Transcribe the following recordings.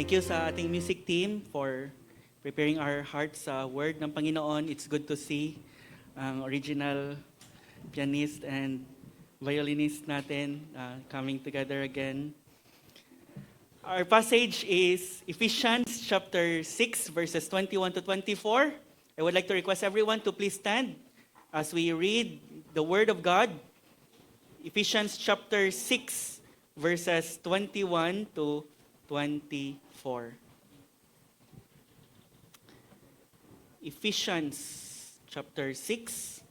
Thank you sa ating music team for preparing our hearts sa word ng Panginoon. It's good to see ang original pianist and violinist natin coming together again. Our passage is Ephesians chapter 6 verses 21 to 24. I would like to request everyone to please stand as we read the word of God. Ephesians chapter 6 verses 21 to 24. Ephesians chapter 6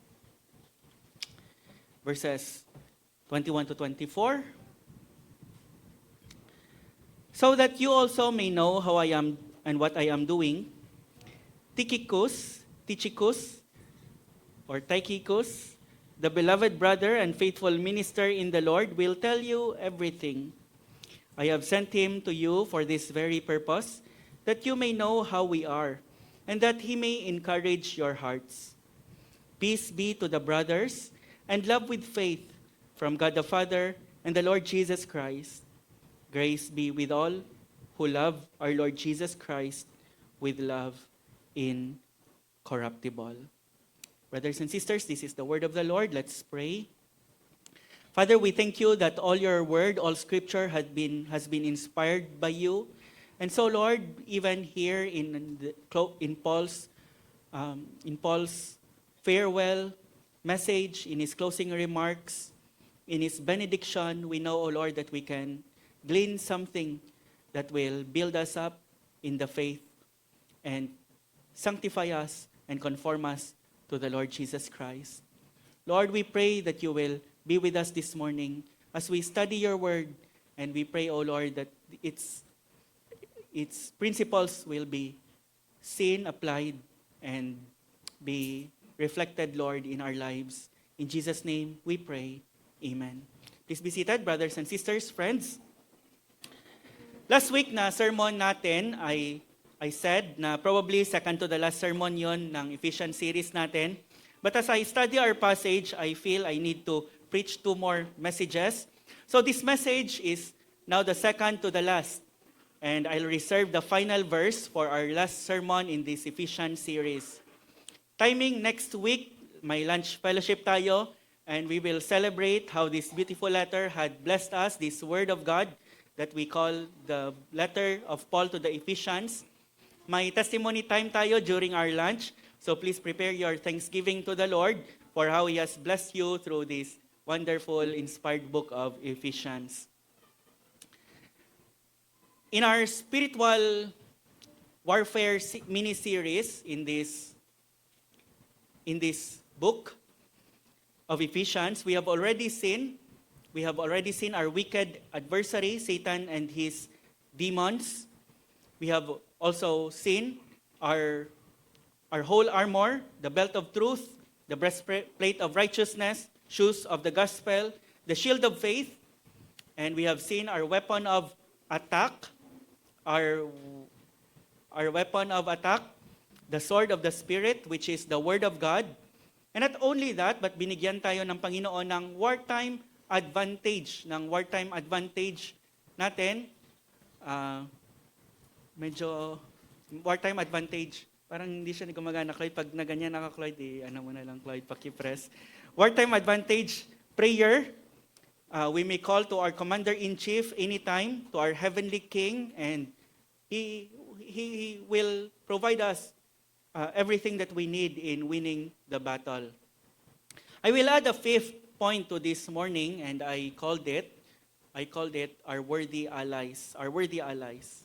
verses 21 to 24. So that you also may know how I am and what I am doing, Tychicus, the beloved brother and faithful minister in the Lord, will tell you everything. I have sent him to you for this very purpose, that you may know how we are, and that he may encourage your hearts. Peace be to the brothers, and love with faith from God the Father and the Lord Jesus Christ. Grace be with all who love our Lord Jesus Christ with love incorruptible. Brothers and sisters, this is the word of the Lord. Let's pray. Father, we thank you that all your word, all scripture has been inspired by you. And so, Lord, even here in Paul's farewell message, in his closing remarks, in his benediction, we know, O Lord, that we can glean something that will build us up in the faith and sanctify us and conform us to the Lord Jesus Christ. Lord, we pray that you will be with us this morning as we study your word, and we pray, O Lord, that its principles will be seen, applied, and be reflected, Lord, in our lives. In Jesus' name we pray. Amen. Please be seated, brothers and sisters, friends. Last week na sermon natin, I said na probably second to the last sermon yon ng Ephesians series natin. But as I study our passage, I feel I need to preach two more messages. So this message is now the second to the last. And I'll reserve the final verse for our last sermon in this Ephesians series. Timing next week, may lunch fellowship tayo, and we will celebrate how this beautiful letter had blessed us, this word of God that we call the letter of Paul to the Ephesians. May testimony time tayo during our lunch. So please prepare your thanksgiving to the Lord for how He has blessed you through this wonderful, inspired book of Ephesians. In our spiritual warfare mini-series in this book of Ephesians, we have already seen our wicked adversary, Satan and his demons. We have also seen our whole armor, the belt of truth, the breastplate of righteousness, shoes of the gospel, the shield of faith, and we have seen our weapon of attack, the sword of the Spirit, which is the Word of God. And not only that, but binigyan tayo ng Panginoon ng wartime advantage natin. Medyo wartime advantage. Parang hindi siya gumagana, Cloyd. Pag na ganyan naka-Cloyd, ano mo na lang, Cloyd, pakipress. Wartime advantage prayer. We may call to our Commander-in-Chief anytime, to our Heavenly King, and He will provide us everything that we need in winning the battle. I will add a fifth point to this morning, and I called it our worthy allies. Our worthy allies.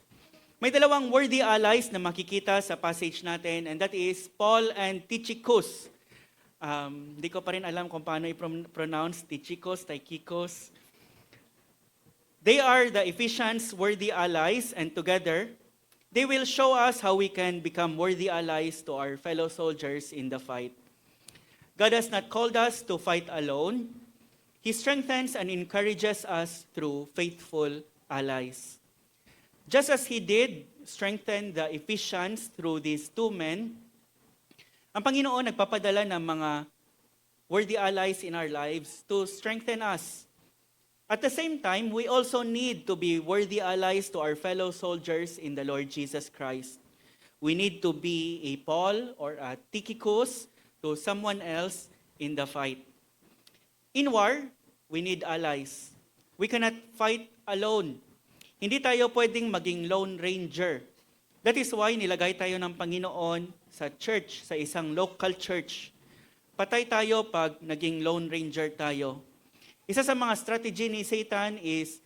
May dalawang worthy allies na makikita sa passage natin, and that is Paul and Tychicus. Hindi ko pa rin alam kung paano i-pronounce Tychicus. They are the Ephesians' worthy allies, and together, they will show us how we can become worthy allies to our fellow soldiers in the fight. God has not called us to fight alone. He strengthens and encourages us through faithful allies. Just as He did strengthen the Ephesians through these two men, ang Panginoon nagpapadala ng mga worthy allies in our lives to strengthen us At the same time, we also need to be worthy allies to our fellow soldiers in the Lord Jesus Christ. We need to be a Paul or a Tychicus to someone else in the fight. In war, we need allies. We cannot fight alone. Hindi tayo pwedeng maging lone ranger. That is why nilagay tayo ng Panginoon sa church, sa isang local church. Patay tayo pag naging lone ranger tayo. Isa sa mga strategy ni Satan is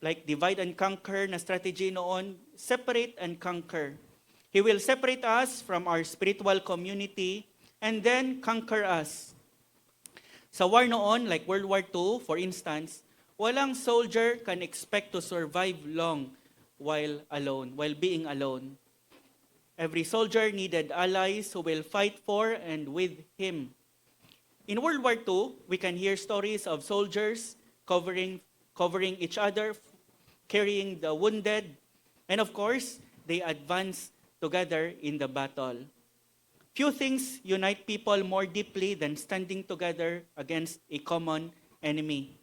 like divide and conquer na strategy noon, separate and conquer. He will separate us from our spiritual community and then conquer us. Sa war noon, like World War II, for instance, walang soldier can expect to survive long while alone, while being alone. Every soldier needed allies who will fight for and with him. In World War II, we can hear stories of soldiers covering each other, carrying the wounded, and of course, they advance together in the battle. Few things unite people more deeply than standing together against a common enemy.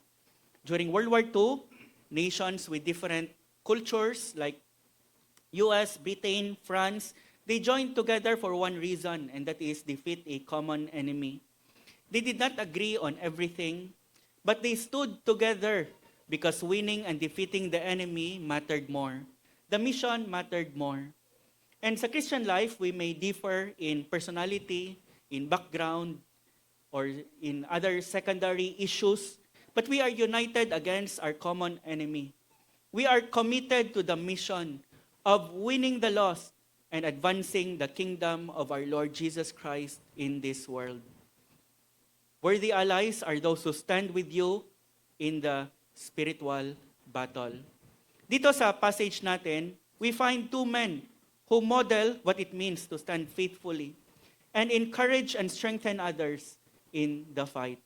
During World War II, nations with different cultures like US, Britain, France, they joined together for one reason, and that is defeat a common enemy. They did not agree on everything, but they stood together because winning and defeating the enemy mattered more. The mission mattered more. And sa Christian life, we may differ in personality, in background, or in other secondary issues, but we are united against our common enemy. We are committed to the mission of winning the lost and advancing the kingdom of our Lord Jesus Christ in this world. Worthy allies are those who stand with you in the spiritual battle. Dito sa passage natin, we find two men who model what it means to stand faithfully and encourage and strengthen others in the fight.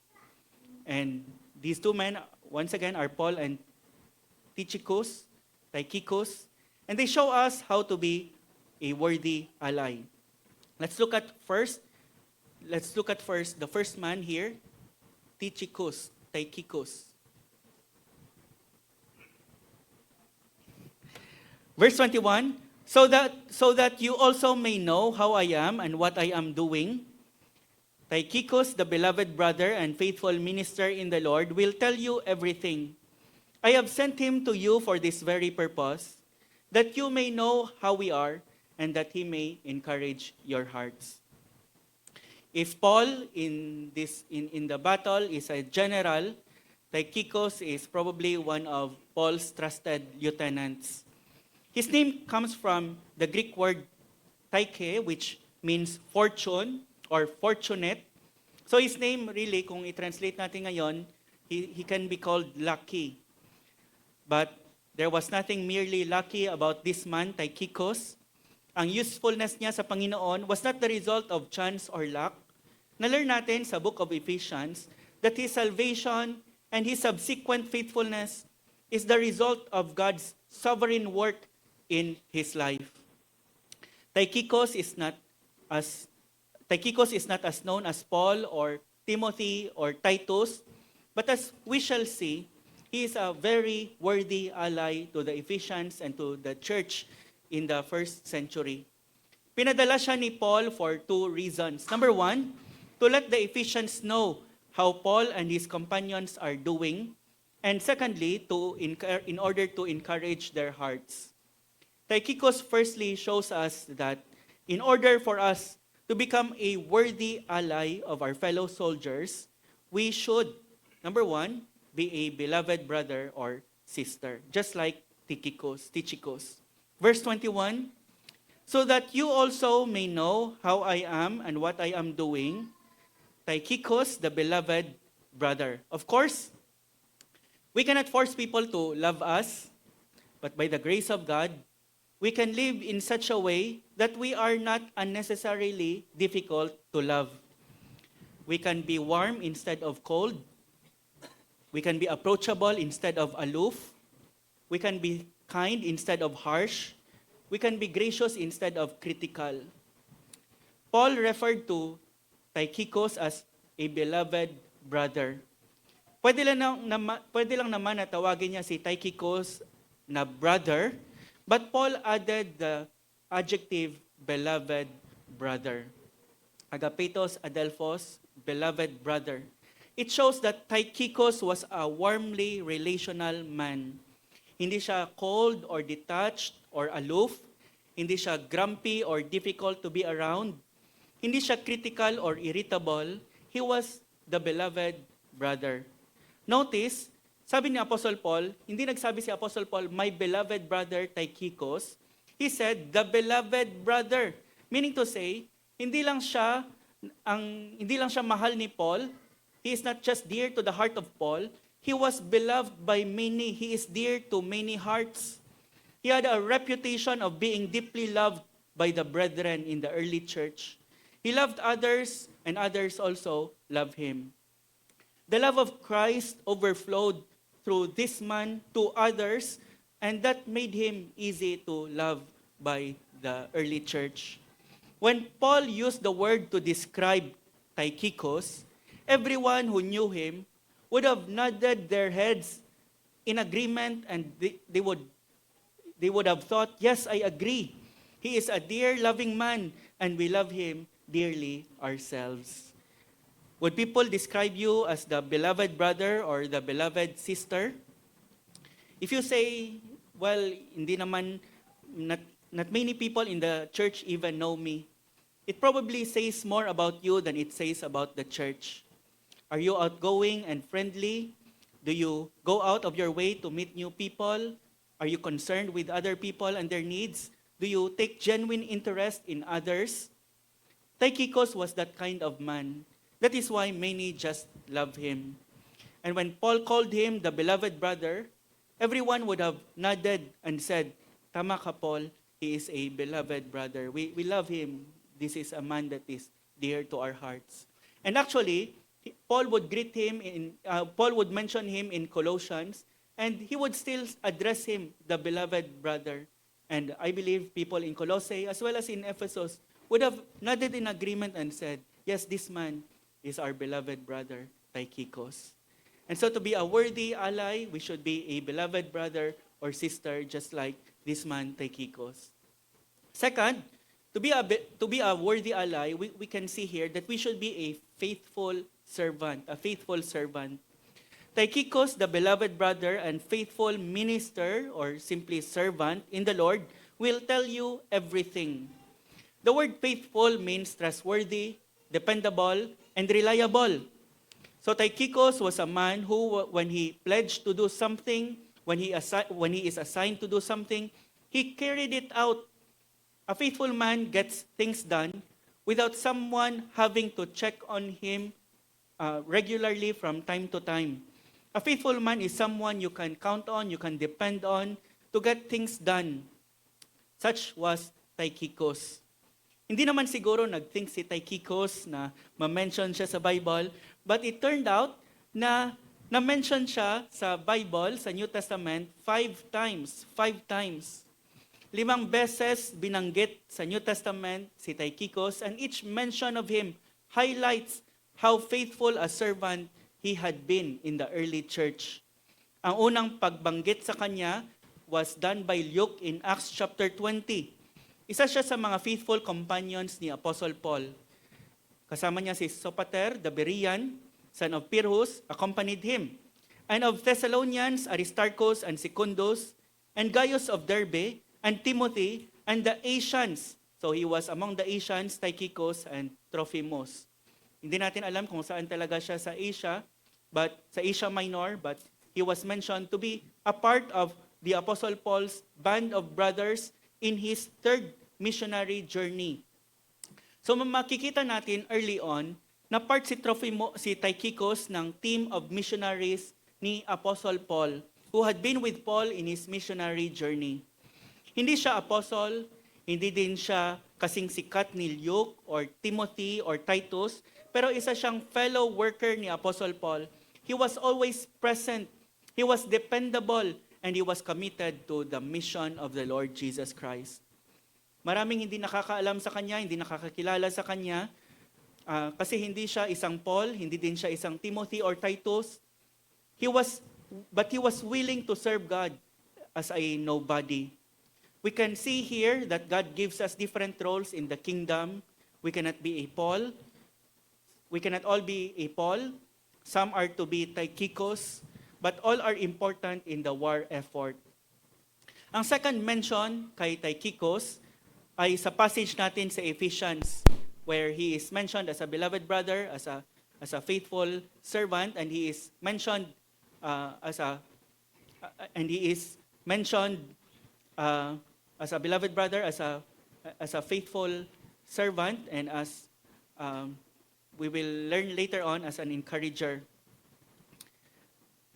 And these two men, once again, are Paul and Tychicus, and they show us how to be a worthy ally. Let's look at first the first man here, Tychicus. Verse 21, so that you also may know how I am and what I am doing. Tychicus, the beloved brother and faithful minister in the Lord, will tell you everything. I have sent him to you for this very purpose, that you may know how we are and that he may encourage your hearts. If Paul in the battle is a general, Tychicus is probably one of Paul's trusted lieutenants. His name comes from the Greek word Tyche, which means fortune or fortunate. So his name really, kung i-translate natin ngayon, he can be called lucky. But there was nothing merely lucky about this man, Tychicus. Ang usefulness niya sa Panginoon was not the result of chance or luck. Na-learn natin sa book of Ephesians that his salvation and his subsequent faithfulness is the result of God's sovereign work in his life. Tychicus is not as known as Paul or Timothy or Titus, but as we shall see, he is a very worthy ally to the Ephesians and to the church in the first century. Pinadala siya ni Paul for two reasons. Number one, to let the Ephesians know how Paul and his companions are doing. And secondly, in order to encourage their hearts. Tychicus firstly shows us that in order for us to become a worthy ally of our fellow soldiers, we should, number one, be a beloved brother or sister, just like Tychicus. Verse 21, so that you also may know how I am and what I am doing, Tychicus, the beloved brother. Of course, we cannot force people to love us, but by the grace of God, we can live in such a way that we are not unnecessarily difficult to love. We can be warm instead of cold. We can be approachable instead of aloof. We can be kind instead of harsh. We can be gracious instead of critical. Paul referred to Tychicus as a beloved brother. Pwede lang naman na tawagin niya si Tychicus na brother, but Paul added the adjective beloved brother. Agapetos adelphos, beloved brother. It shows that Tychicus was a warmly relational man. Hindi siya cold or detached or aloof. Hindi siya grumpy or difficult to be around. Hindi siya critical or irritable. He was the beloved brother. Notice, sabi ni Apostle Paul, hindi nagsabi si Apostle Paul, my beloved brother Tychicus. He said, the beloved brother. Meaning to say, hindi lang siya mahal ni Paul. He is not just dear to the heart of Paul. He was beloved by many. He is dear to many hearts. He had a reputation of being deeply loved by the brethren in the early church. He loved others, and others also loved him. The love of Christ overflowed through this man to others, and that made him easy to love by the early church. When Paul used the word to describe Tychicus, everyone who knew him would have nodded their heads in agreement, and they would have thought, yes, I agree. He is a dear, loving man, and we love him dearly ourselves. Would people describe you as the beloved brother or the beloved sister? If you say, well, hindi naman, not many people in the church even know me, it probably says more about you than it says about the church. Are you outgoing and friendly? Do you go out of your way to meet new people? Are you concerned with other people and their needs? Do you take genuine interest in others? Tychicus was that kind of man. That is why many just love him. And when Paul called him the beloved brother, everyone would have nodded and said, tama ka, Paul, he is a beloved brother. We love him. This is a man that is dear to our hearts. And actually, Paul would mention him in Colossians, and he would still address him, the beloved brother. And I believe people in Colossae, as well as in Ephesus, would have nodded in agreement and said, yes, this man is our beloved brother, Tychicus. And so to be a worthy ally, we should be a beloved brother or sister, just like this man, Tychicus. Second, to be a worthy ally, we can see here that we should be a faithful servant. Tychicus, the beloved brother and faithful minister, or simply servant in the Lord, will tell you everything. The word faithful means trustworthy, dependable, and reliable. So Tychicus was a man who, when he pledged to do something, when he is assigned to do something, he carried it out. A faithful man gets things done without someone having to check on him regularly from time to time. A faithful man is someone you can count on, you can depend on to get things done. Such was Tychicus. Hindi naman siguro nag-think si Tychicus na ma-mention siya sa Bible, but it turned out na na-mention siya sa Bible, sa New Testament, 5 times. 5 beses binanggit sa New Testament si Tychicus, and each mention of him highlights how faithful a servant he had been in the early church. Ang unang pagbanggit sa kanya was done by Luke in Acts chapter 20. Isa siya sa mga faithful companions ni Apostle Paul. Kasama niya si Sopater, the Berean, son of Pyrrhus, accompanied him. And of Thessalonians, Aristarchus and Secundus, and Gaius of Derbe, and Timothy, and the Asians. So he was among the Asians, Tychicus and Trophimus. Hindi natin alam kung saan talaga siya sa Asia, but sa Asia Minor, but he was mentioned to be a part of the Apostle Paul's band of brothers in his third missionary journey. So makikita natin early on na part si Tychicus ng team of missionaries ni Apostle Paul, who had been with Paul in his missionary journey. Hindi siya apostle, hindi din siya kasing sikat ni Luke or Timothy or Titus, pero isa siyang fellow worker ni Apostle Paul. He was always present, he was dependable, and he was committed to the mission of the Lord Jesus Christ. Maraming hindi nakakaalam sa kanya, hindi nakakakilala sa kanya, kasi hindi siya isang Paul, hindi din siya isang Timothy or Titus. But he was willing to serve God as a nobody. We can see here that God gives us different roles in the kingdom. We cannot be a Paul. We cannot all be a Paul. Some are to be Tychicus, but all are important in the war effort. Ang second mention kay Tychicus ay sa passage natin sa Ephesians, where he is mentioned as a beloved brother, as a faithful servant, and he is mentioned as a beloved brother, as a faithful servant, and as we will learn later on, as an encourager.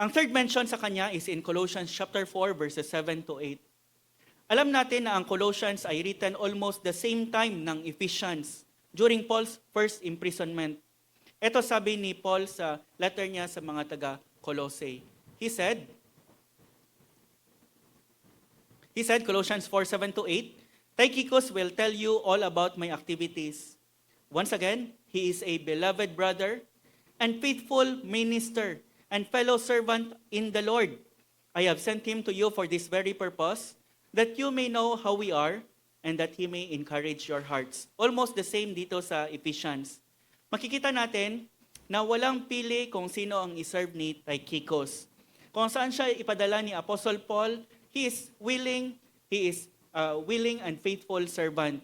Ang third mention sa kanya is in Colossians chapter 4 verses 7 to 8. Alam natin na ang Colossians ay written almost the same time ng Ephesians during Paul's first imprisonment. Ito sabi ni Paul sa letter niya sa mga taga-Colossae. He said, Colossians 4:7 to 8, Tychicus will tell you all about my activities. Once again, he is a beloved brother and faithful minister and fellow servant in the Lord. I have sent him to you for this very purpose, that you may know how we are and that he may encourage your hearts. Almost the same dito sa Ephesians. Makikita natin na walang pili kung sino ang iserve ni Tychicus. Kung saan siya ipadala ni Apostle Paul, he is willing and faithful servant.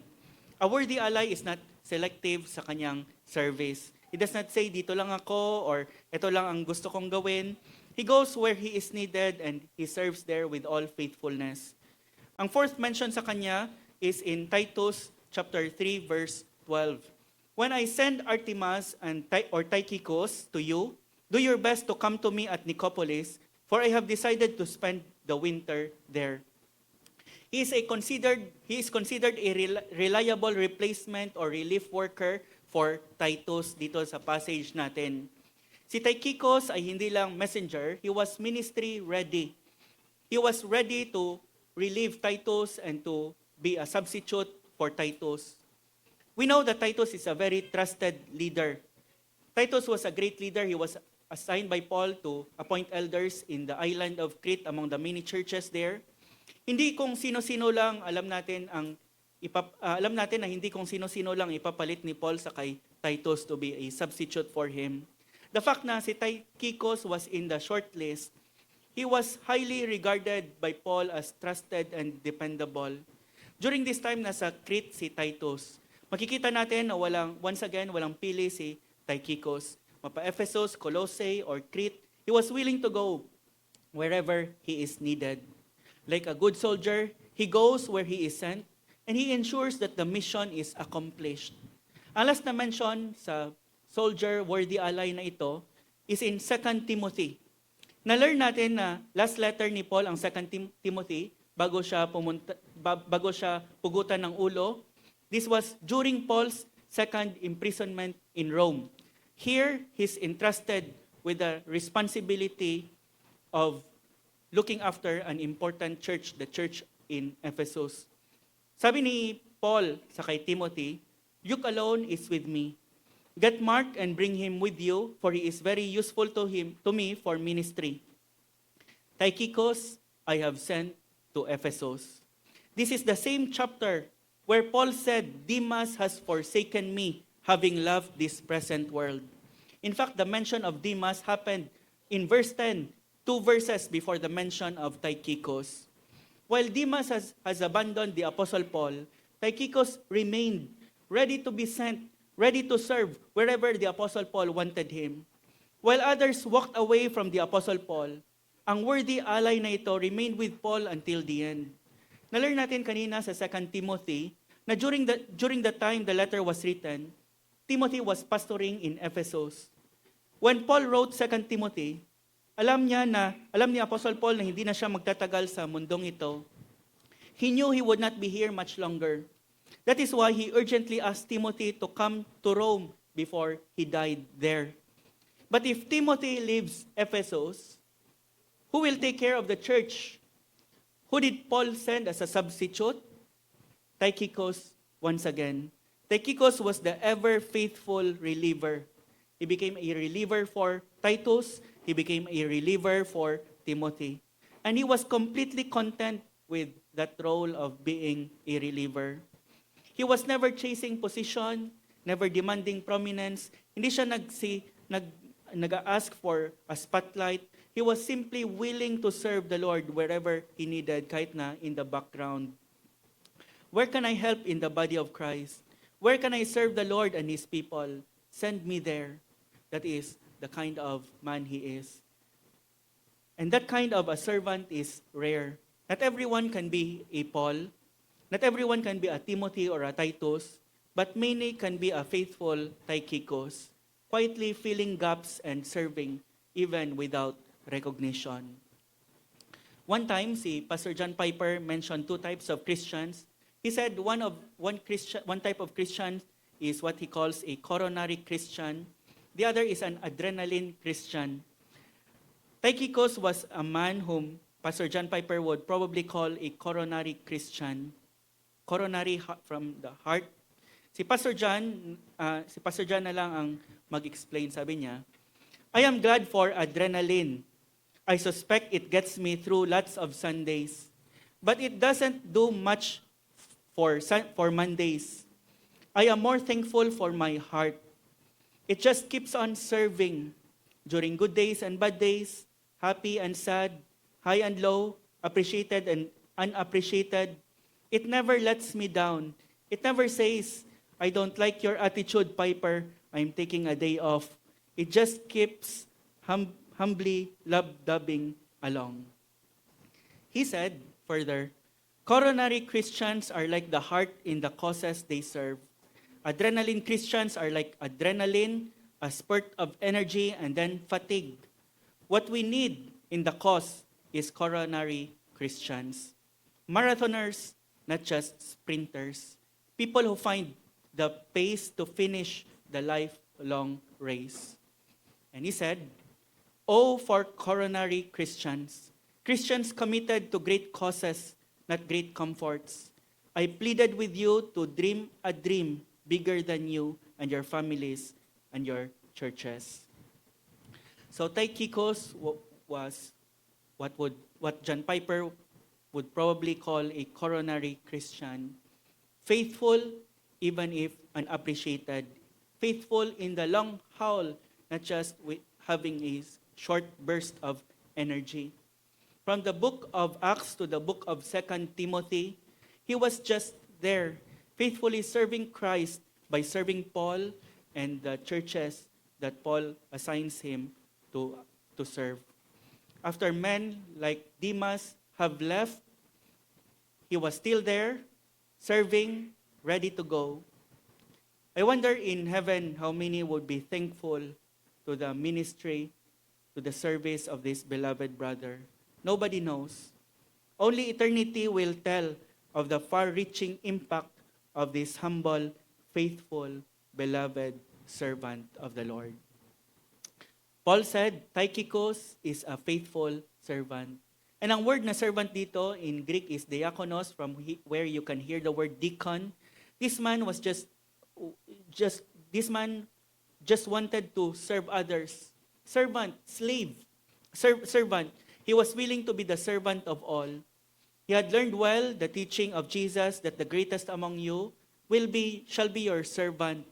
A worthy ally is not selective sa kanyang service. He does not say, dito lang ako, or ito lang ang gusto kong gawin. He goes where he is needed and he serves there with all faithfulness. Ang fourth mention sa kanya is in Titus chapter 3 verse 12. When I send Artemas or Tychicus to you, do your best to come to me at Nicopolis, for I have decided to spend the winter there. He is considered a reliable replacement or relief worker for Titus dito sa passage natin. Si Tychicus ay hindi lang messenger, he was ministry ready. He was ready to relieve Titus and to be a substitute for Titus. We know that Titus is a very trusted leader. Titus was a great leader. He was assigned by Paul to appoint elders in the island of Crete among the many churches there. Hindi kung sino-sino lang alam natin na hindi kung sino-sino lang ipapalit ni Paul sa kay Titus to be a substitute for him. The fact na si Tychicus was in the short list, he was highly regarded by Paul as trusted and dependable. During this time nasa Crete si Titus, makikita natin na walang pili si Tychicus. Mapa-Ephesus, Colossae, or Crete, he was willing to go wherever he is needed. Like a good soldier, he goes where he is sent, and he ensures that the mission is accomplished. Ang last na mention sa soldier worthy ally na ito is in 2 Timothy. Na-learn natin na last letter ni Paul ang 2 Timothy bago siya pugutan ng ulo. This was during Paul's second imprisonment in Rome. Here, he's entrusted with the responsibility of looking after an important church, the church in Ephesus. Sabi ni Paul sa kay Timothy, Luke alone is with me. Get Mark and bring him with you, for he is very useful to me for ministry. Tychicus, I have sent to Ephesus. This is the same chapter where Paul said, Demas has forsaken me, having loved this present world. In fact, the mention of Demas happened in verse 10, 2 verses before the mention of Tychicus. While Demas has abandoned the Apostle Paul, Tychicus remained ready to be sent, ready to serve wherever the Apostle Paul wanted him. While others walked away from the Apostle Paul, ang worthy ally na ito remained with Paul until the end. Nalearn natin kanina sa 2 Timothy na during the time the letter was written, Timothy was pastoring in Ephesus. When Paul wrote 2 Timothy, alam ni Apostle Paul na hindi na siya magtatagal sa mundong ito. He knew he would not be here much longer. That is why he urgently asked Timothy to come to Rome before he died there. But if Timothy leaves Ephesus, who will take care of the church? Who did Paul send as a substitute? Tychicus once again. Tychicus was the ever faithful reliever. He became a reliever for Titus, he became a reliever for Timothy. And he was completely content with that role of being a reliever. He was never chasing position, never demanding prominence. Hindi siya nag-ask for a spotlight. He was simply willing to serve the Lord wherever he needed, kahit na in the background. Where can I help in the body of Christ? Where can I serve the Lord and His people? Send me there. That is the kind of man he is. And that kind of a servant is rare. Not everyone can be a Paul. Not everyone can be a Timothy or a Titus. But many can be a faithful Tychicus, quietly filling gaps and serving even without recognition. One time, Pastor John Piper mentioned two types of Christians. He said one type of Christian is what he calls a coronary Christian. The other is an adrenaline Christian. Tychicus was a man whom Pastor John Piper would probably call a coronary Christian. Coronary from the heart. Si Pastor John na lang ang mag-explain. Sabi niya, I am glad for adrenaline. I suspect it gets me through lots of Sundays. But it doesn't do much for Mondays. I am more thankful for my heart. It just keeps on serving during good days and bad days, happy and sad, high and low, appreciated and unappreciated. It never lets me down. It never says, I don't like your attitude, Piper. I'm taking a day off. It just keeps humbly love-dubbing along. He said further, coronary Christians are like the heart in the causes they serve. Adrenaline Christians are like adrenaline, a spurt of energy, and then fatigue. What we need in the cause is coronary Christians. Marathoners, not just sprinters. People who find the pace to finish the lifelong race. And he said, oh, for coronary Christians. Christians committed to great causes, not great comforts. I pleaded with you to dream a dream bigger than you and your families and your churches. So Tychicus was what John Piper would probably call a coronary Christian. Faithful even if unappreciated. Faithful in the long haul, not just with having a short burst of energy. From the book of Acts to the book of 2 Timothy, he was just there, faithfully serving Christ by serving Paul and the churches that Paul assigns him to serve. After men like Demas have left, he was still there, serving, ready to go. I wonder in heaven how many would be thankful to the ministry, to the service of this beloved brother. Nobody knows. Only eternity will tell of the far-reaching impact of this humble, faithful, beloved servant of the Lord. Paul said, Tychicus is a faithful servant. And ang word na servant dito in Greek is diakonos, from where you can hear the word deacon. This man just wanted to serve others. Servant, slave, servant. He was willing to be the servant of all. He had learned well the teaching of Jesus that the greatest among you shall be your servant.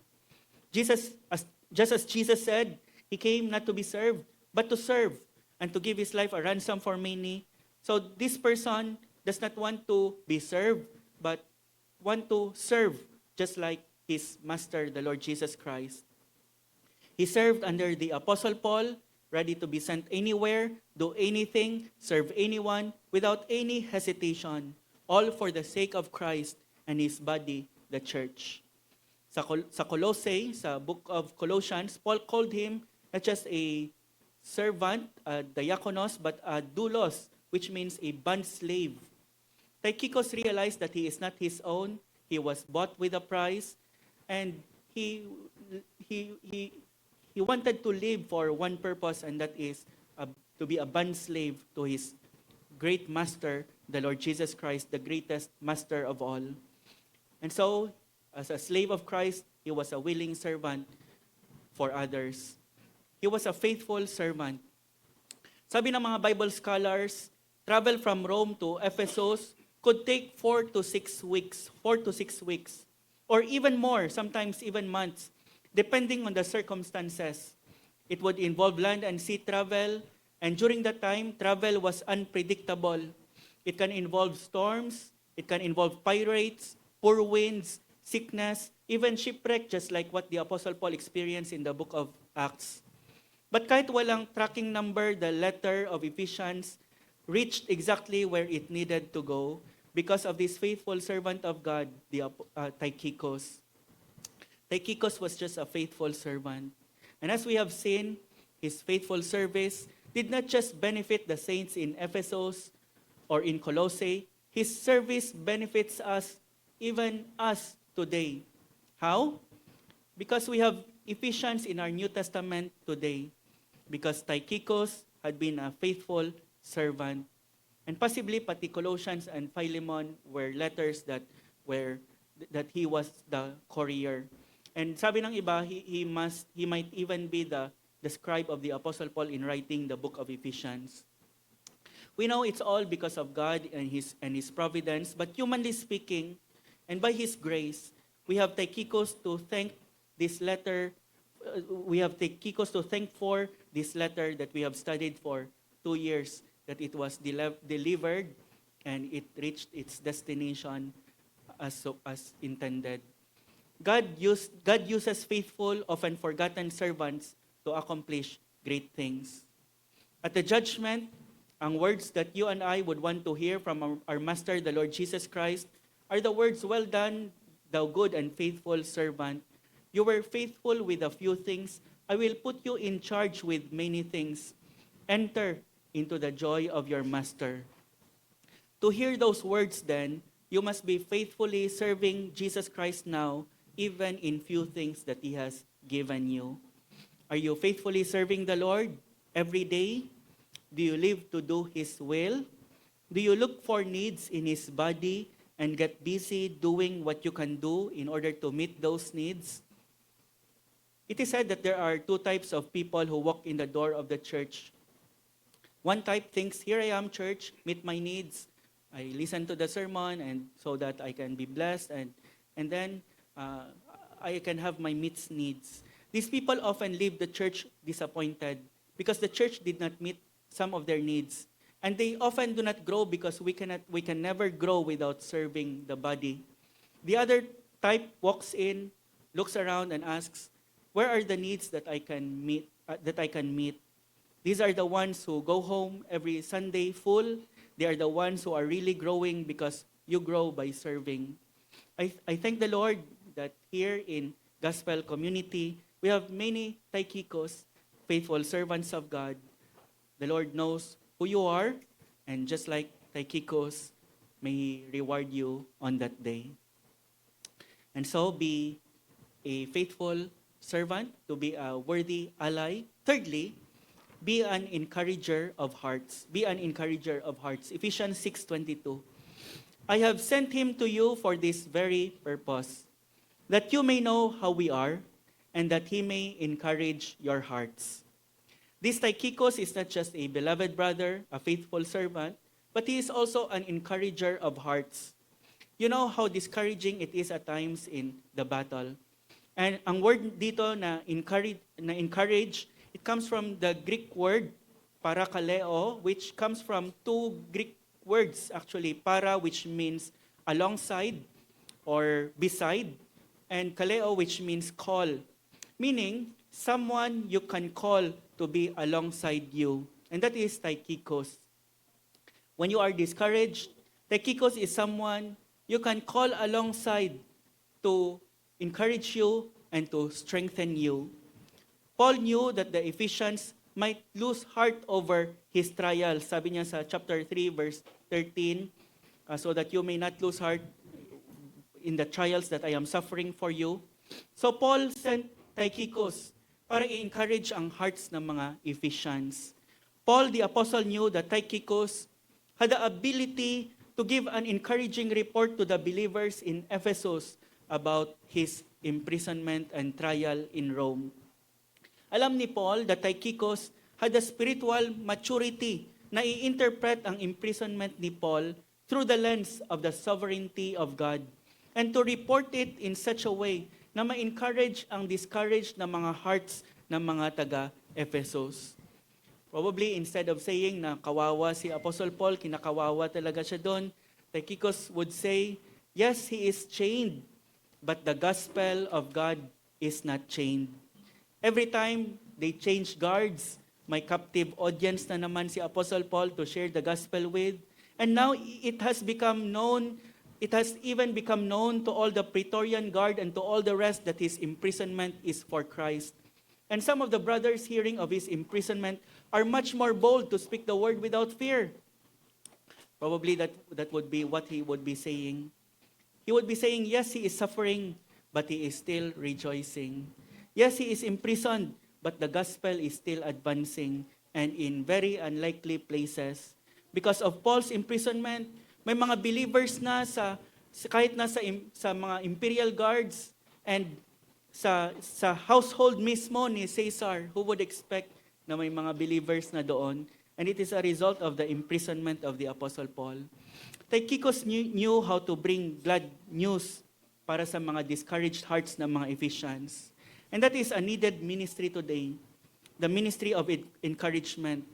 Just as Jesus said, he came not to be served, but to serve and to give his life a ransom for many. So this person does not want to be served, but want to serve just like his master, the Lord Jesus Christ. He served under the Apostle Paul, ready to be sent anywhere, do anything, serve anyone, without any hesitation, all for the sake of Christ and His body, the church. Sa Colossae, sa book of Colossians, Paul called him not just a servant, a diakonos, but a doulos, which means a bond slave. Tychicus realized that he is not his own. He was bought with a price, and he wanted to live for one purpose, and that is to be a bond slave to his great master, the Lord Jesus Christ, the greatest master of all. And so, as a slave of Christ, he was a willing servant for others. He was a faithful servant. Sabi ng mga Bible scholars, travel from Rome to Ephesus could take 4 to 6 weeks, 4 to 6 weeks, or even more, sometimes even months, depending on the circumstances. It would involve land and sea travel, and during that time, travel was unpredictable. It can involve storms, it can involve pirates, poor winds, sickness, even shipwreck, just like what the Apostle Paul experienced in the book of Acts. But kahit walang tracking number, the letter of Ephesians reached exactly where it needed to go because of this faithful servant of God, Tychicus. Tychicus was just a faithful servant. And as we have seen, his faithful service did not just benefit the saints in Ephesus or in Colossae, his service benefits us, even us today. How? Because we have Ephesians in our New Testament today. Because Tychicus had been a faithful servant. And possibly pati Colossians and Philemon were letters that he was the courier. And sabi ng iba, he might even be the scribe of the Apostle Paul in writing the book of Ephesians. We know it's all because of God and his providence, but humanly speaking, and by his grace, we have Tychicus to thank this letter. We have Tychicus to thank for this letter that we have studied for 2 years, that it was delivered and it reached its destination as intended. God uses faithful, often forgotten servants to accomplish great things. At the judgment, ang words that you and I would want to hear from our Master, the Lord Jesus Christ, are the words, "Well done, thou good and faithful servant. You were faithful with a few things. I will put you in charge with many things. Enter into the joy of your master." To hear those words then, you must be faithfully serving Jesus Christ now, even in few things that He has given you. Are you faithfully serving the Lord every day? Do you live to do His will? Do you look for needs in His body and get busy doing what you can do in order to meet those needs? It is said that there are 2 types of people who walk in the door of the church. One type thinks, "Here I am, church, meet my needs. I listen to the sermon and so that I can be blessed and then I can have my needs." These people often leave the church disappointed because the church did not meet some of their needs. And they often do not grow because we can never grow without serving the body. The other type walks in, looks around and asks, "Where are the needs that I can meet? These are the ones who go home every Sunday full. They are the ones who are really growing because you grow by serving. I thank the Lord that here in Gospel Community, we have many Tychicus, faithful servants of God. The Lord knows who you are, and just like Tychicus, may He reward you on that day. And so be a faithful servant, to be a worthy ally. Thirdly, be an encourager of hearts. Be an encourager of hearts. Ephesians 6:22. "I have sent him to you for this very purpose, that you may know how we are, and that he may encourage your hearts." This Tychicus is not just a beloved brother, a faithful servant, but he is also an encourager of hearts. You know how discouraging it is at times in the battle. And ang word dito na encourage, it comes from the Greek word parakaleo, which comes from 2 Greek words actually. Para, which means alongside or beside, and kaleo, which means call. Meaning, someone you can call to be alongside you. And that is Tychicus. When you are discouraged, Tychicus is someone you can call alongside to encourage you and to strengthen you. Paul knew that the Ephesians might lose heart over his trials. Sabi niya sa chapter 3, verse 13, "So that you may not lose heart in the trials that I am suffering for you." So Paul sent Tychicus para i-encourage ang hearts ng mga Ephesians. Paul the Apostle knew that Tychicus had the ability to give an encouraging report to the believers in Ephesus about his imprisonment and trial in Rome. Alam ni Paul that Tychicus had a spiritual maturity na i-interpret ang imprisonment ni Paul through the lens of the sovereignty of God and to report it in such a way na ma-encourage ang discouraged na mga hearts ng mga taga-Ephesus. Probably instead of saying na kawawa si Apostle Paul, kinakawawa talaga siya doon, Tychicus would say, yes, he is chained, but the gospel of God is not chained. Every time they change guards, may captive audience na naman si Apostle Paul to share the gospel with. And now it has even become known to all the Praetorian Guard and to all the rest that his imprisonment is for Christ. And some of the brothers hearing of his imprisonment are much more bold to speak the word without fear. Probably that would be what he would be saying. He would be saying, yes, he is suffering, but he is still rejoicing. Yes, he is imprisoned, but the gospel is still advancing and in very unlikely places. Because of Paul's imprisonment, may mga believers na kahit na sa mga imperial guards and sa household mismo ni Caesar, who would expect na may mga believers na doon. And it is a result of the imprisonment of the Apostle Paul. Tychicus knew how to bring glad news para sa mga discouraged hearts ng mga Ephesians. And that is a needed ministry today, the ministry of encouragement.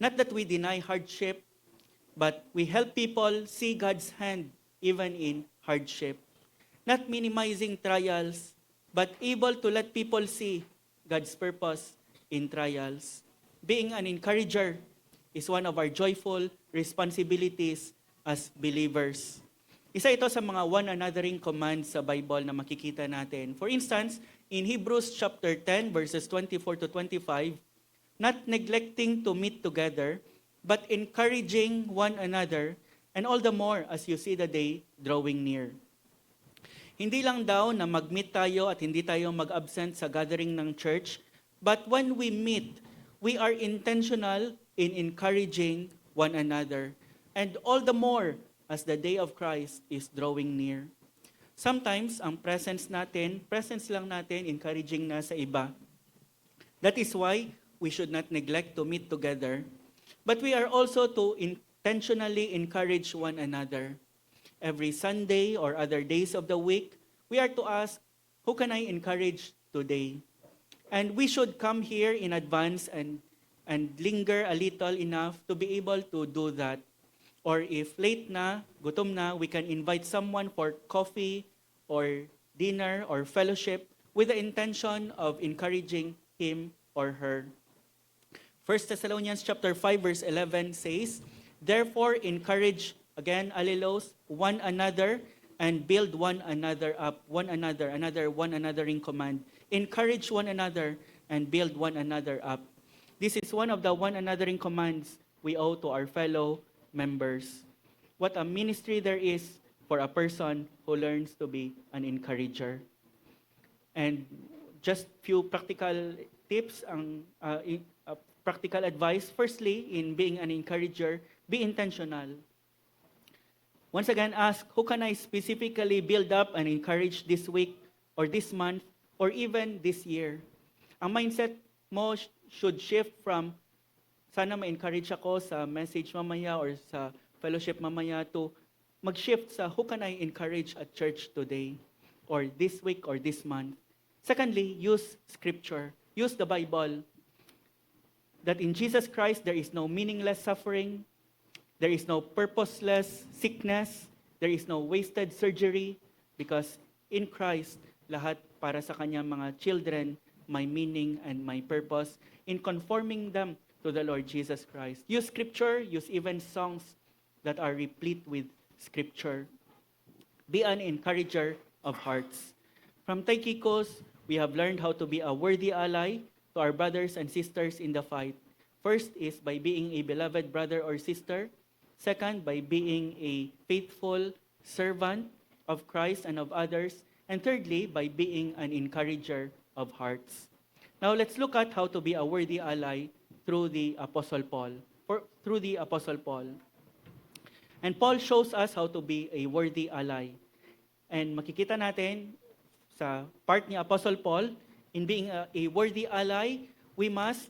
Not that we deny hardship, but we help people see God's hand even in hardship. Not minimizing trials, but able to let people see God's purpose in trials. Being an encourager is one of our joyful responsibilities as believers. Isa ito sa mga one anothering commands sa Bible na makikita natin. For instance, in Hebrews chapter 10 verses 24 to 25, not neglecting to meet together, but encouraging one another, and all the more as you see the day drawing near. Hindi lang daw na mag-meet tayo at hindi tayo mag-absent sa gathering ng church, but when we meet, we are intentional in encouraging one another. And all the more as the day of Christ is drawing near. Sometimes, ang presence lang natin, encouraging na sa iba. That is why we should not neglect to meet together. But we are also to intentionally encourage one another. Every Sunday or other days of the week, we are to ask, who can I encourage today? And we should come here in advance and linger a little enough to be able to do that. Or if late na, gutom na, we can invite someone for coffee or dinner or fellowship with the intention of encouraging him or her. 1 Thessalonians chapter 5 verse 11 says, therefore encourage, again, allelos, one another and build one another up, one anothering command. Encourage one another and build one another up. This is one of the one anothering commands we owe to our fellow members. What a ministry there is for a person who learns to be an encourager. And just few practical tips, practical advice. Firstly, in being an encourager, be intentional. Once again, ask, who can I specifically build up and encourage this week or this month or even this year? Ang mindset mo should shift from, sana ma-encourage ako sa message mamaya or sa fellowship mamaya, to mag-shift sa, who can I encourage at church today or this week or this month? Secondly, use scripture. Use the Bible. That in Jesus Christ, there is no meaningless suffering, there is no purposeless sickness, there is no wasted surgery, because in Christ, lahat para sa kanyang mga children, may meaning and may purpose in conforming them to the Lord Jesus Christ. Use scripture, use even songs that are replete with scripture. Be an encourager of hearts. From Tychicus, we have learned how to be a worthy ally to our brothers and sisters in the fight. First is by being a beloved brother or sister. Second, by being a faithful servant of Christ and of others. And thirdly, by being an encourager of hearts. Now let's look at how to be a worthy ally through the Apostle Paul. And Paul shows us how to be a worthy ally. And makikita natin sa part ni Apostle Paul, in being a worthy ally, we must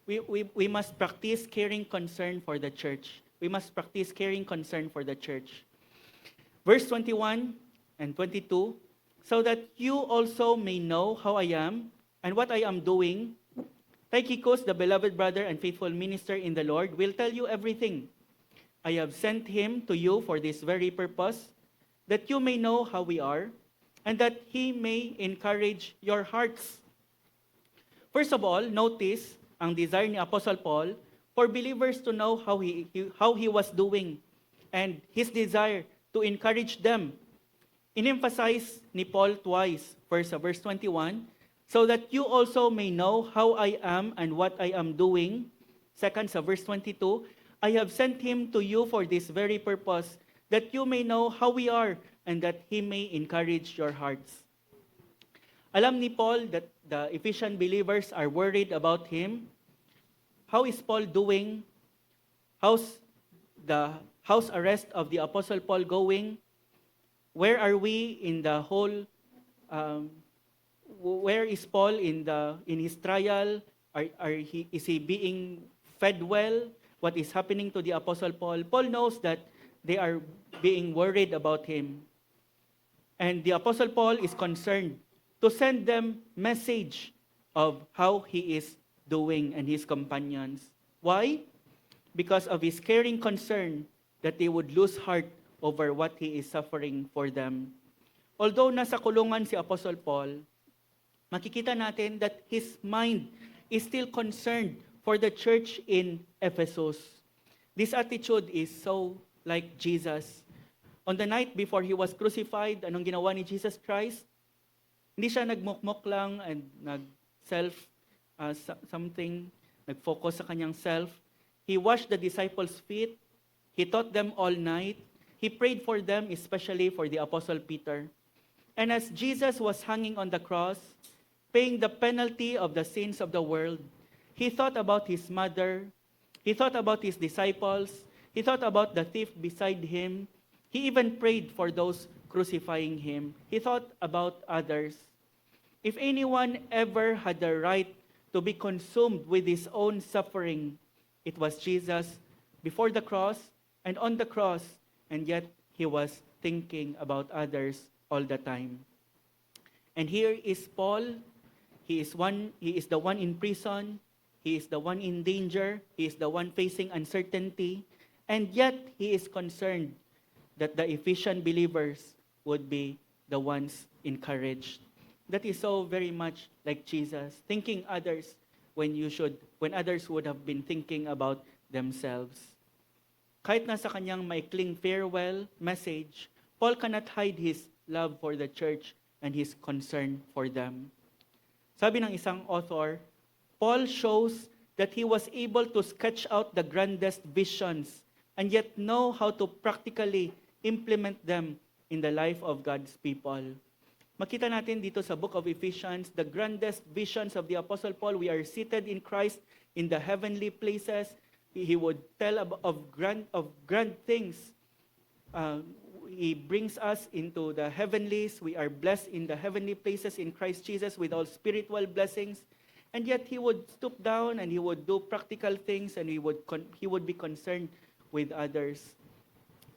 we must practice caring concern for the church. We must practice caring concern for the church. Verse 21 and 22, so that you also may know how I am and what I am doing. Tychicus, the beloved brother and faithful minister in the Lord, will tell you everything. I have sent him to you for this very purpose, that you may know how we are, and that he may encourage your hearts. First of all, notice ang desire ni Apostle Paul for believers to know how he was doing, and his desire to encourage them. In-emphasize ni Paul twice. First, sa verse 21, so that you also may know how I am and what I am doing. Second, sa verse 22, I have sent him to you for this very purpose, that you may know how we are and that he may encourage your hearts. Alam ni Paul that the Ephesian believers are worried about him. How is Paul doing? How's the house arrest of the Apostle Paul going? Where are we in the whole where is Paul in his trial? Is he being fed well? What is happening to the Apostle Paul? Paul knows that they are being worried about him. And the Apostle Paul is concerned to send them message of how he is doing and his companions. Why? Because of his caring concern that they would lose heart over what he is suffering for them. Although nasa kulungan si Apostle Paul, makikita natin that his mind is still concerned for the church in Ephesus. This attitude is so like Jesus. On the night before he was crucified, anong ginawa ni Jesus Christ? Hindi siya nagmukmok lang and nag-self something, nag-focus sa kanyang self. He washed the disciples' feet. He taught them all night. He prayed for them, especially for the Apostle Peter. And as Jesus was hanging on the cross, paying the penalty of the sins of the world, he thought about his mother. He thought about his disciples. He thought about the thief beside him. He even prayed for those crucifying him. He thought about others. If anyone ever had the right to be consumed with his own suffering, it was Jesus before the cross and on the cross, and yet he was thinking about others all the time. And here is Paul. He is the one in prison. He is the one in danger. He is the one facing uncertainty. And yet he is concerned that the Ephesian believers would be the ones encouraged. That is so very much like Jesus, thinking others when others would have been thinking about themselves. Kahit nasa kanyang maikling farewell message, Paul cannot hide his love for the church and his concern for them. Sabi ng isang author, Paul shows that he was able to sketch out the grandest visions and yet know how to practically implement them in the life of God's people. Makita natin dito sa book of Ephesians, the grandest visions of the Apostle Paul. We are seated in Christ in the heavenly places. He would tell of grand things. He brings us into the heavenlies. We are blessed in the heavenly places in Christ Jesus with all spiritual blessings. And yet he would stoop down and he would do practical things and he would be concerned with others.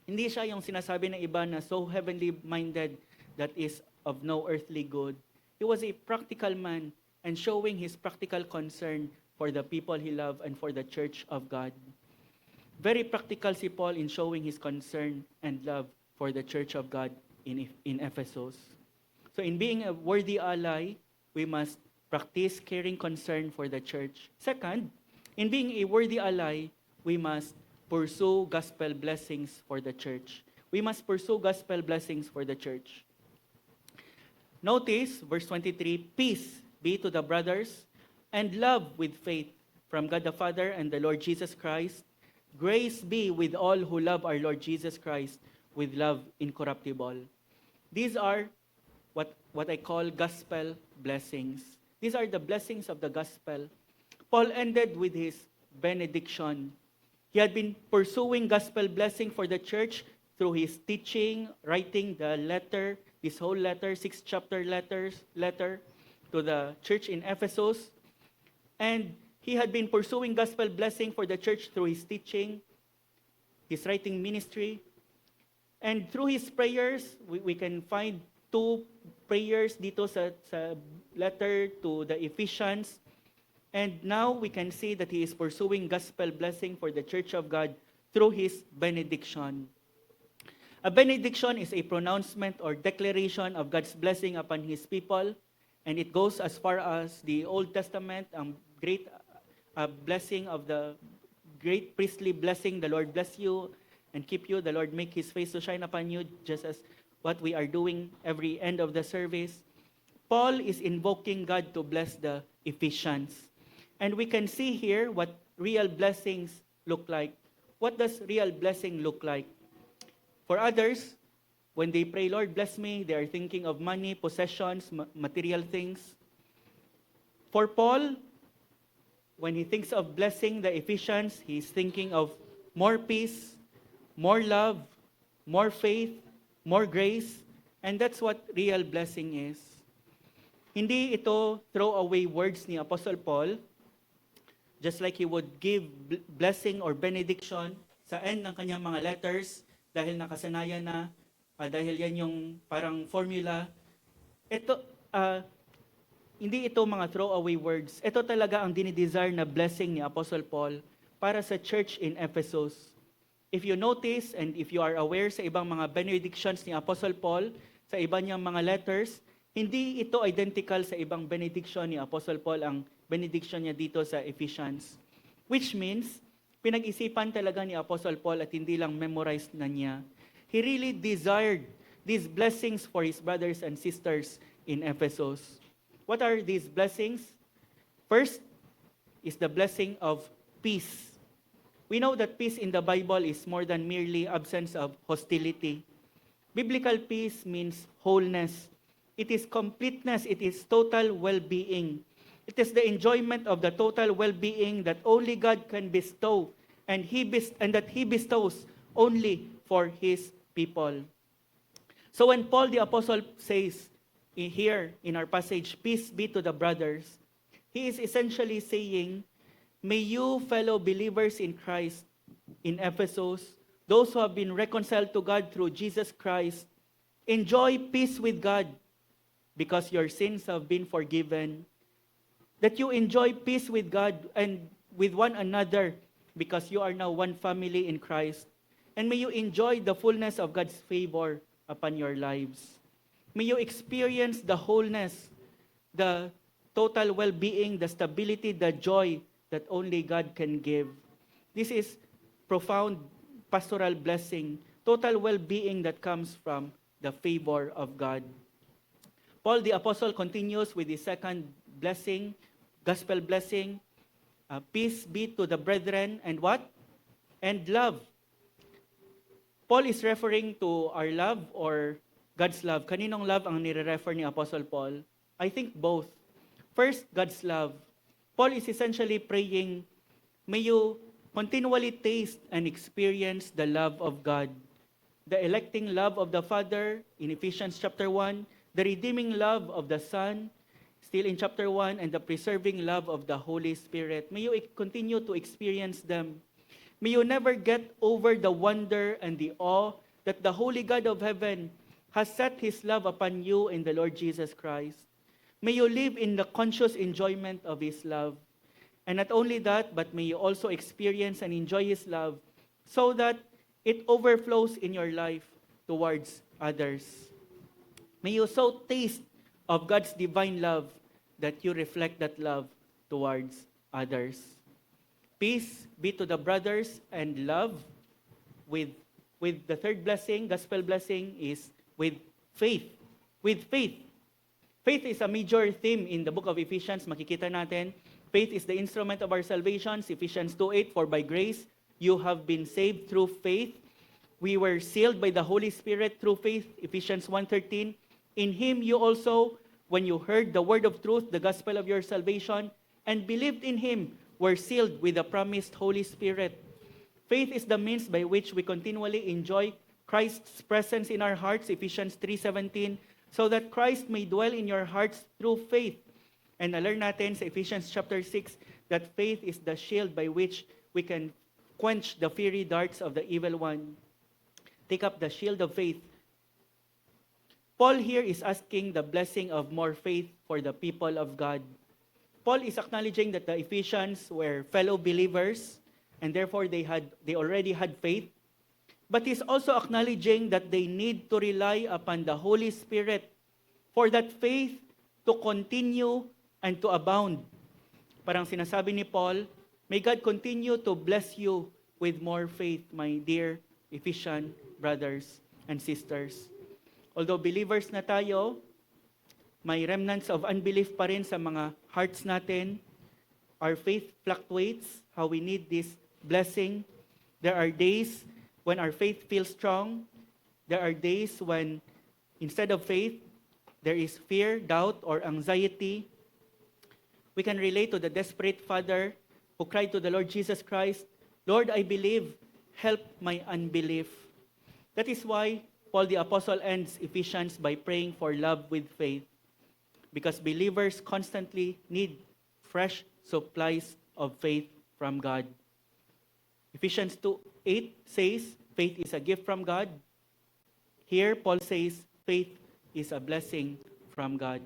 Hindi siya yung sinasabi ng iba na so heavenly minded that is of no earthly good. He was a practical man and showing his practical concern for the people he loved and for the church of God. Very practical si Paul in showing his concern and love for the church of God in Ephesus. So in being a worthy ally, we must practice caring concern for the church. Second, in being a worthy ally, we must pursue gospel blessings for the church. We must pursue gospel blessings for the church. Notice, verse 23, peace be to the brothers and love with faith from God the Father and the Lord Jesus Christ. Grace be with all who love our Lord Jesus Christ with love incorruptible. These are what I call gospel blessings. These are the blessings of the gospel. Paul ended with his benediction. He had been pursuing gospel blessing for the church through his teaching, writing the letter, this whole letter, 6-chapter letter to the church in Ephesus. And He had been pursuing gospel blessing for the church through his teaching, his writing ministry, and through his prayers. We can find two prayers dito sa letter to the Ephesians. And now we can see that he is pursuing gospel blessing for the church of God through his benediction. A benediction is a pronouncement or declaration of God's blessing upon his people, and it goes as far as the Old Testament, great blessing of the great priestly blessing, the Lord bless you and keep you, the Lord make his face to shine upon you, just as what we are doing every end of the service. Paul is invoking God to bless the Ephesians. And we can see here what real blessings look like. What does real blessing look like? For others, when they pray, Lord bless me, they are thinking of money, possessions, material things. For Paul, when he thinks of blessing the Ephesians, he's thinking of more peace, more love, more faith, more grace, and that's what real blessing is. Hindi ito throwaway words ni Apostle Paul, just like he would give blessing or benediction sa end ng kanyang mga letters dahil nakasanayan na, dahil yan yung parang formula. Ito, hindi ito mga throwaway words. Ito talaga ang dinidesire na blessing ni Apostle Paul para sa church in Ephesus. If you notice and if you are aware sa ibang mga benedictions ni Apostle Paul, sa iba niyang mga letters, hindi ito identical sa ibang benediction ni Apostle Paul, ang benediction niya dito sa Ephesians. Which means, pinag-isipan talaga ni Apostle Paul at hindi lang memorized na niya. He really desired these blessings for his brothers and sisters in Ephesus. What are these blessings? First is the blessing of peace. We know that peace in the Bible is more than merely absence of hostility. Biblical peace means wholeness. It is completeness. It is total well-being. It is the enjoyment of the total well-being that only God can bestow, and that He bestows only for His people. So when Paul the Apostle says here in our passage, peace be to the brothers, he is essentially saying, may you fellow believers in Christ in Ephesus, those who have been reconciled to God through Jesus Christ, enjoy peace with God because your sins have been forgiven. That you enjoy peace with God and with one another because you are now one family in Christ. And may you enjoy the fullness of God's favor upon your lives. May you experience the wholeness, the total well-being, the stability, the joy that only God can give. This is profound pastoral blessing, total well-being that comes from the favor of God. Paul the Apostle continues with the second blessing, gospel blessing. Peace be to the brethren and what? And love. Paul is referring to our love or God's love. Kaninong love ang nire-refer ni Apostle Paul? I think both. First, God's love. Paul is essentially praying, may you continually taste and experience the love of God. The electing love of the Father in Ephesians chapter 1, the redeeming love of the Son, still in chapter 1, and the preserving love of the Holy Spirit. May you continue to experience them. May you never get over the wonder and the awe that the Holy God of heaven has set His love upon you in the Lord Jesus Christ. May you live in the conscious enjoyment of His love. And not only that, but may you also experience and enjoy His love so that it overflows in your life towards others. May you so taste of God's divine love that you reflect that love towards others. Peace be to the brothers and love with the third blessing, gospel blessing, is with faith. With faith. Faith is a major theme in the book of Ephesians. Makikita natin, faith is the instrument of our salvation. Ephesians 2:8, for by grace you have been saved through faith. We were sealed by the Holy Spirit through faith. Ephesians 1:13, in Him you also, when you heard the word of truth, the gospel of your salvation, and believed in Him, were sealed with the promised Holy Spirit. Faith is the means by which we continually enjoy Christ's presence in our hearts, Ephesians 3:17, so that Christ may dwell in your hearts through faith. And na-learn natin sa Ephesians chapter 6 that faith is the shield by which we can quench the fiery darts of the evil one. Take up the shield of faith. Paul here is asking the blessing of more faith for the people of God. Paul is acknowledging that the Ephesians were fellow believers and therefore they already had faith. But he's also acknowledging that they need to rely upon the Holy Spirit for that faith to continue and to abound. Parang sinasabi ni Paul, may God continue to bless you with more faith, my dear Ephesian brothers and sisters. Although believers na tayo, may remnants of unbelief pa rin sa mga hearts natin. Our faith fluctuates, how we need this blessing. There are days when our faith feels strong. There are days when instead of faith, there is fear, doubt, or anxiety. We can relate to the desperate father who cried to the Lord Jesus Christ, Lord, I believe, help my unbelief. That is why Paul the Apostle ends Ephesians by praying for love with faith, because believers constantly need fresh supplies of faith from God. Ephesians 2:8 says, faith is a gift from God. Here, Paul says, faith is a blessing from God.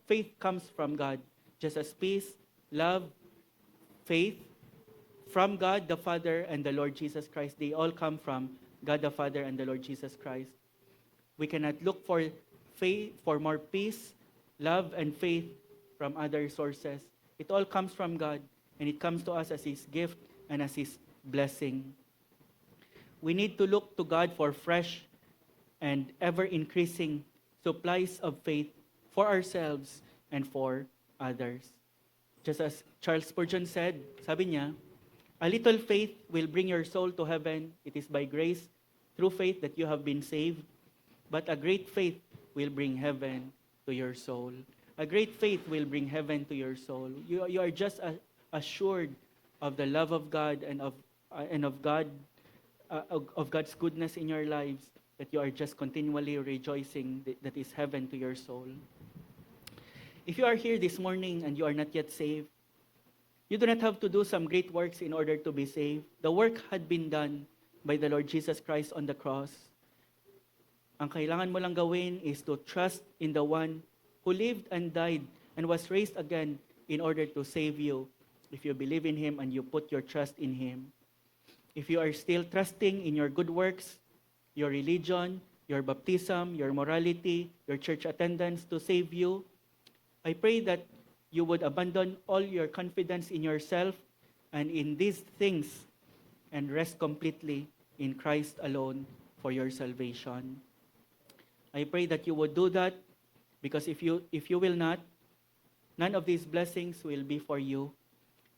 Faith comes from God, just as peace, love, faith, from God the Father and the Lord Jesus Christ. They all come from God the Father and the Lord Jesus Christ. We cannot look for faith, for more peace, love, and faith from other sources. It all comes from God, and it comes to us as His gift and as His blessing. We need to look to God for fresh and ever-increasing supplies of faith for ourselves and for others. Just as Charles Spurgeon said, sabi niya, a little faith will bring your soul to heaven. It is by grace, through faith, that you have been saved. But a great faith will bring heaven to your soul. A great faith will bring heaven to your soul. You are just assured of the love of God and of God's goodness in your lives, that you are just continually rejoicing that is heaven to your soul. If you are here this morning and you are not yet saved, you do not have to do some great works in order to be saved. The work had been done by the Lord Jesus Christ on the cross. Ang kailangan mo lang gawin is to trust in the one who lived and died and was raised again in order to save you, if you believe in Him and you put your trust in Him. If you are still trusting in your good works, your religion, your baptism, your morality, your church attendance to save you, I pray that you would abandon all your confidence in yourself and in these things and rest completely in Christ alone for your salvation. I pray that you would do that, because if you will not, none of these blessings will be for you.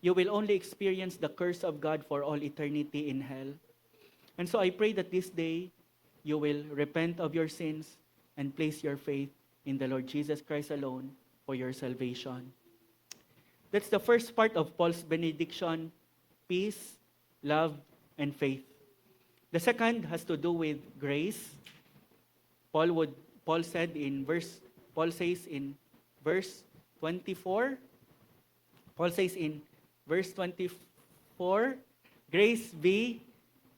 You will only experience the curse of God for all eternity in hell. And so I pray that this day you will repent of your sins and place your faith in the Lord Jesus Christ alone for your salvation. That's the first part of Paul's benediction: peace, love, and faith. The second has to do with grace. Paul says in verse 24, grace be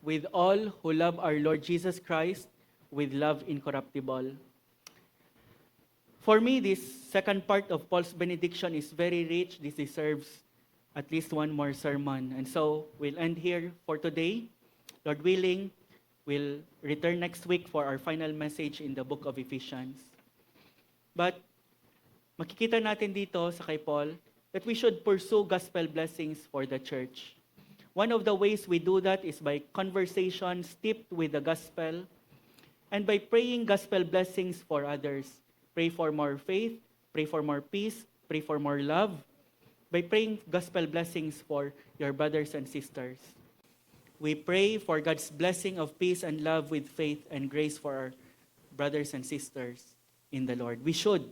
with all who love our Lord Jesus Christ with love incorruptible. For me, this second part of Paul's benediction is very rich. This deserves at least one more sermon. And so we'll end here for today. Lord willing, we'll return next week for our final message in the book of Ephesians. But makikita natin dito sa kay Paul that we should pursue gospel blessings for the church. One of the ways we do that is by conversation steeped with the gospel and by praying gospel blessings for others. Pray for more faith, pray for more peace, pray for more love, by praying gospel blessings for your brothers and sisters. We pray for God's blessing of peace and love with faith and grace for our brothers and sisters in the Lord. We should.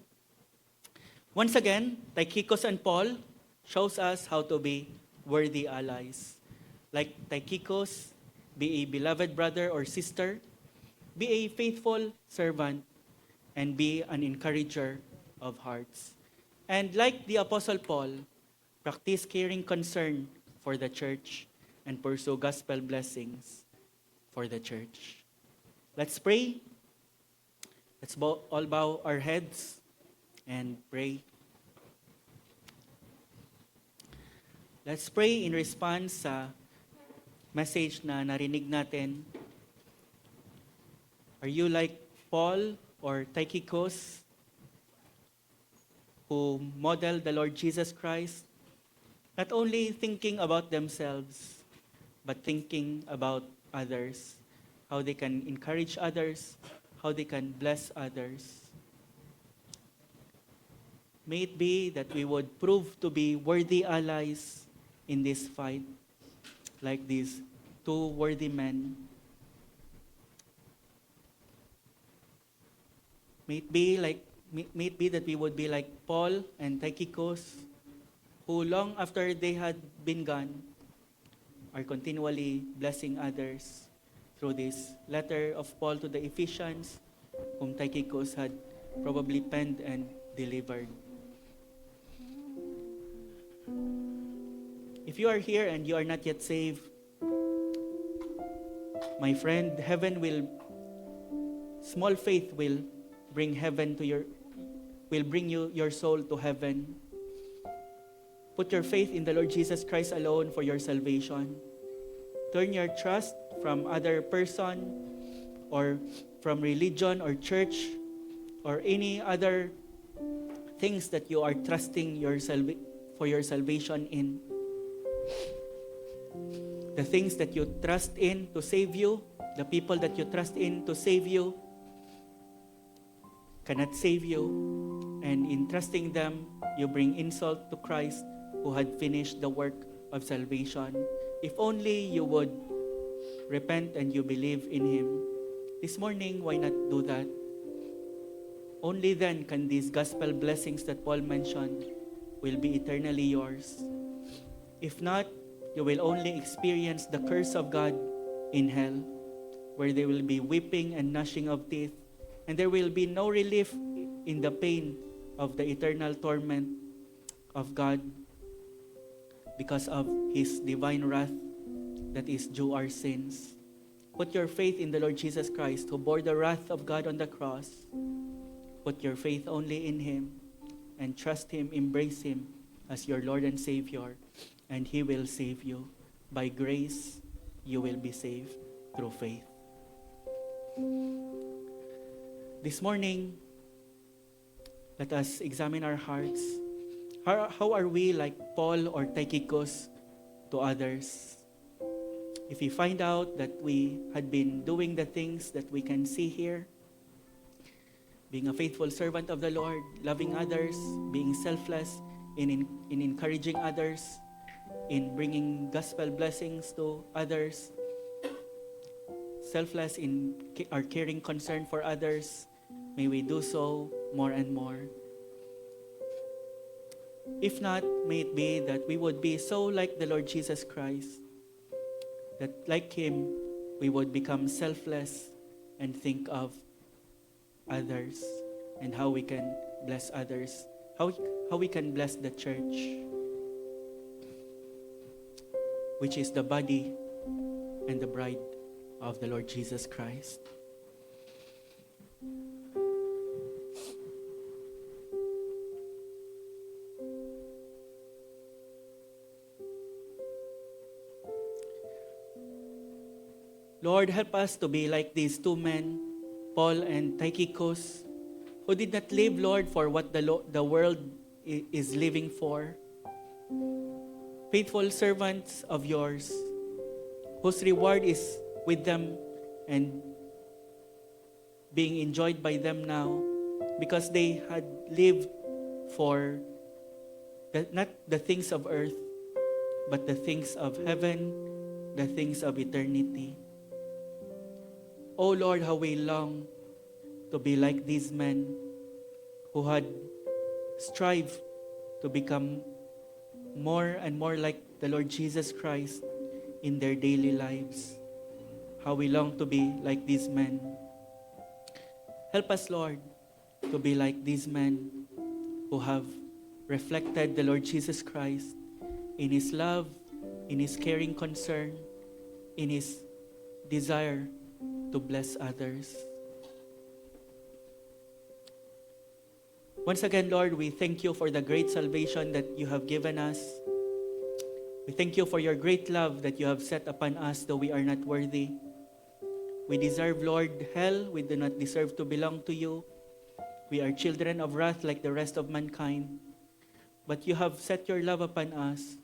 Once again, Tychicus and Paul shows us how to be worthy allies. Like Tychicus, be a beloved brother or sister, be a faithful servant, and be an encourager of hearts. And like the Apostle Paul, practice caring concern for the church, and pursue gospel blessings for the church. Let's pray. Let's all bow our heads and pray. Let's pray in response sa message na narinig natin. Are you like Paul or Tychicus, who modeled the Lord Jesus Christ, not only thinking about themselves, but thinking about others, how they can encourage others, how they can bless others? May it be that we would prove to be worthy allies in this fight, like these two worthy men. May it be that we would be like Paul and Tychicus, who long after they had been gone, are continually blessing others through this letter of Paul to the Ephesians, whom Tychicus had probably penned and delivered. If you are here and you are not yet saved, my friend, small faith will bring your soul to heaven. Put your faith in the Lord Jesus Christ alone for your salvation. Turn your trust from other person or from religion or church or any other things that you are trusting for your salvation in. The things that you trust in to save you, the people that you trust in to save you, cannot save you. And in trusting them, you bring insult to Christ, who had finished the work of salvation. If only you would repent and you believe in Him. This morning, why not do that? Only then can these gospel blessings that Paul mentioned will be eternally yours. If not, you will only experience the curse of God in hell, where there will be weeping and gnashing of teeth, and there will be no relief in the pain of the eternal torment of God because of His divine wrath that is due our sins. Put your faith in the Lord Jesus Christ, who bore the wrath of God on the cross. Put your faith only in Him and trust Him, embrace Him as your Lord and Savior, and He will save you. By grace, you will be saved through faith. This morning, let us examine our hearts. How are we like Paul or Tychicus to others? If we find out that we had been doing the things that we can see here, being a faithful servant of the Lord, loving others, being selfless in encouraging others, in bringing gospel blessings to others, selfless in our caring concern for others, may we do so more and more. If not, may it be that we would be so like the Lord Jesus Christ, that like Him, we would become selfless and think of others and how we can bless others, how we can bless the church, which is the body and the bride of the Lord Jesus Christ. Lord, help us to be like these two men, Paul and Tychicus, who did not live, Lord, for what the world is living for. Faithful servants of yours, whose reward is with them and being enjoyed by them now, because they had lived for not the things of earth, but the things of heaven, the things of eternity. Oh Lord, how we long to be like these men who had strived to become more and more like the Lord Jesus Christ in their daily lives. How we long to be like these men. Help us, Lord, to be like these men who have reflected the Lord Jesus Christ in His love, in His caring concern, in His desire to bless others. Once again, Lord, we thank you for the great salvation that you have given us. We thank you for your great love that you have set upon us, though we are not worthy. We deserve, Lord, hell. We do not deserve to belong to you. We are children of wrath like the rest of mankind. But you have set your love upon us,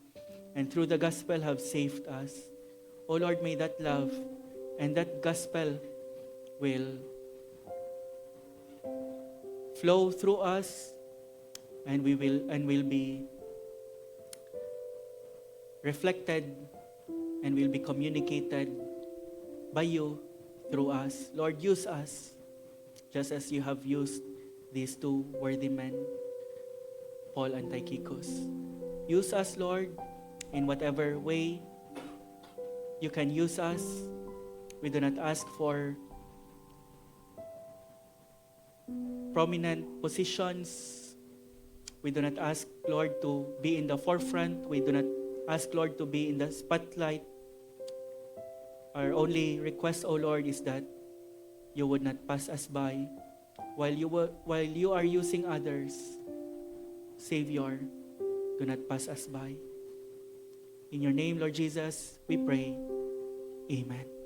and through the gospel have saved us. O Lord, may that love and that gospel will flow through us, and will be reflected and will be communicated by you through us. Lord, use us just as you have used these two worthy men, Paul and Tychicus. Use us, Lord, in whatever way you can use us. We do not ask for prominent positions. We do not ask, Lord, to be in the forefront. We do not ask, Lord, to be in the spotlight. Our only request, O Lord, is that you would not pass us by while you are using others. Savior, do not pass us by. In your name, Lord Jesus, we pray. Amen.